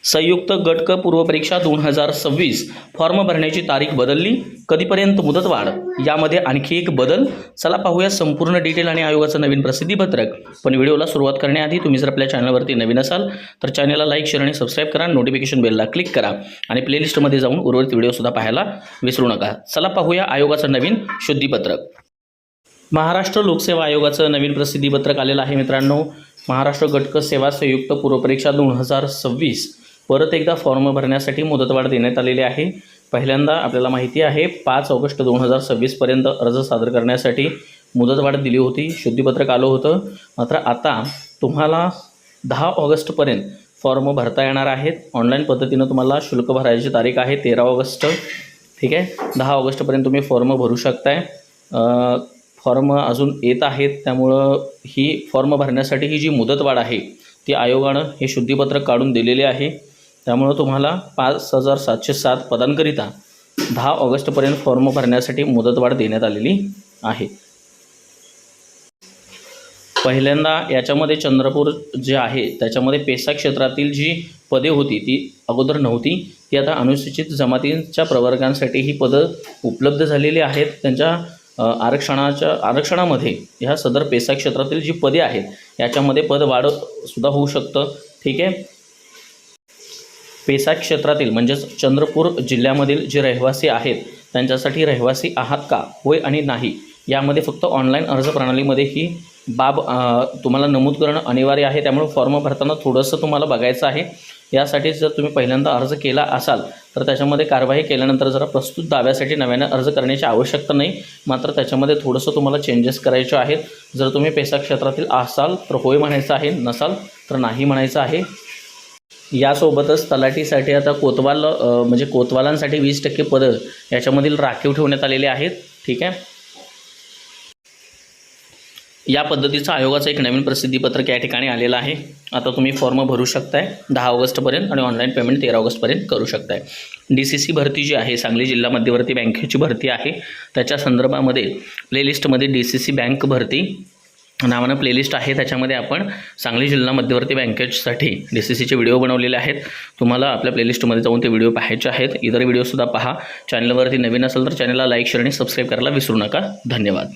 संयुक्त गट क पूर्वपरीक्षा 2026 फॉर्म भरण्याची तारीख बदलली, कधीपर्यंत मुदतवाढ, यामध्ये आणखी एक बदल. चला पाहूया संपूर्ण डिटेल आणि आयोगाचं नवीन प्रसिद्धीपत्रक. पण व्हिडिओला सुरुवात करण्याआधी तुम्ही जर आपल्या चॅनलवरती नवीन असाल तर चॅनलला लाईक, शेअर आणि सबस्क्राईब करा. नोटिफिकेशन बेलला क्लिक करा आणि प्लेलिस्टमध्ये जाऊन उर्वरित व्हिडिओसुद्धा पाहायला विसरू नका. चला पाहूया आयोगाचं नवीन शुद्धीपत्रक. महाराष्ट्र लोकसेवा आयोगाचं नवीन प्रसिद्धीपत्रक आलेलं आहे मित्रांनो. महाराष्ट्र गटक सेवा संयुक्त पूर्वपरीक्षा 2026 परत एकदा फॉर्म भरण्यासाठी मुदतवाढ देण्यात आलेली आहे. पहिल्यांदा आपल्याला माहिती आहे 5 ऑगस्ट 2026 पर्यंत अर्ज सादर करण्यासाठी मुदतवाढ दिली होती, शुद्धीपत्रक आलं होतं. मात्र आता तुम्हाला 10 ऑगस्टपर्यंत फॉर्म भरता येणार आहेत. ऑनलाईन पद्धतीनं तुम्हाला शुल्क भरायची तारीख आहे 13 ऑगस्ट. ठीक आहे, 10 ऑगस्टपर्यंत तुम्ही फॉर्म भरू शकताय. फॉर्म अजून येत आहेत, त्यामुळं ही फॉर्म भरण्यासाठी ही जी मुदतवाढ आहे ती आयोगानं हे शुद्धीपत्रक काढून दिलेले आहे. त्यामुळं तुम्हाला 5707 पदांकरिता 10 ऑगस्टपर्यंत फॉर्म भरण्यासाठी मुदतवाढ देण्यात आलेली आहे. पहिल्यांदा याच्यामध्ये चंद्रपूर जे आहे त्याच्यामध्ये पेसा क्षेत्रातील जी पदे होती ती अगोदर नव्हती, ती आता अनुसूचित जमातींच्या प्रवर्गांसाठी ही पदं उपलब्ध झालेली आहेत. त्यांच्या आरक्षणामध्ये ह्या सदर पेसा क्षेत्रातील जी पदे आहेत याच्यामध्ये पदवाढ सुद्धा होऊ शकतं. ठीक आहे, पेसा क्षेत्रातील म्हणजेच चंद्रपूर जिल्ह्यामधील जे रहिवासी आहेत त्यांच्यासाठी रहिवासी आहात का, होय आणि नाही, यामध्ये फक्त ऑनलाईन अर्ज प्रणालीमध्ये ही बाब तुम्हाला नमूद करणं अनिवार्य आहे. त्यामुळे फॉर्म भरताना थोडंसं तुम्हाला बघायचं आहे. यासाठी जर तुम्ही पहिल्यांदा अर्ज केला असाल तर त्याच्यामध्ये कारवाई केल्यानंतर जरा प्रस्तुत दाव्यासाठी नव्याने अर्ज करण्याची आवश्यकता नाही. मात्र त्याच्यामध्ये थोडंसं तुम्हाला चेंजेस करायचे आहेत. जर तुम्ही पेसा क्षेत्रातील असाल तर होय म्हणायचं आहे, नसाल तर नाही म्हणायचं आहे. यासोबतच तलाठीसाठी आता म्हणजे कोतवालांसाठी 20% पदं याच्यामधील राखीव ठेवण्यात आलेले आहेत. ठीक आहे, या पद्धतीचं आयोगाचं एक नवीन प्रसिद्धीपत्रक या ठिकाणी आलेलं आहे. आता तुम्ही फॉर्म भरू शकताय 10 ऑगस्टपर्यंत आणि ऑनलाईन पेमेंट 13 ऑगस्टपर्यंत करू शकताय. DCC भरती जी आहे, सांगली जिल्हा मध्यवर्ती बँकेची भरती आहे, त्याच्या संदर्भामध्ये प्लेलिस्टमध्ये DCC बँक भरती नावानं प्लेलिस्ट आहे. त्याच्यामध्ये आपण सांगली जिल्हा मध्यवर्ती बँकेसाठी DCCचे व्हिडिओ बनवलेले आहेत. तुम्हाला आपल्या प्लेलिस्टमध्ये जाऊन ते व्हिडिओ पाहायचे आहेत. इतर व्हिडिओसुद्धा पहा. चॅनलवरती नवीन असेल तर चॅनलला लाईक, शेअर आणि सबस्क्राईब करायला विसरू नका. धन्यवाद.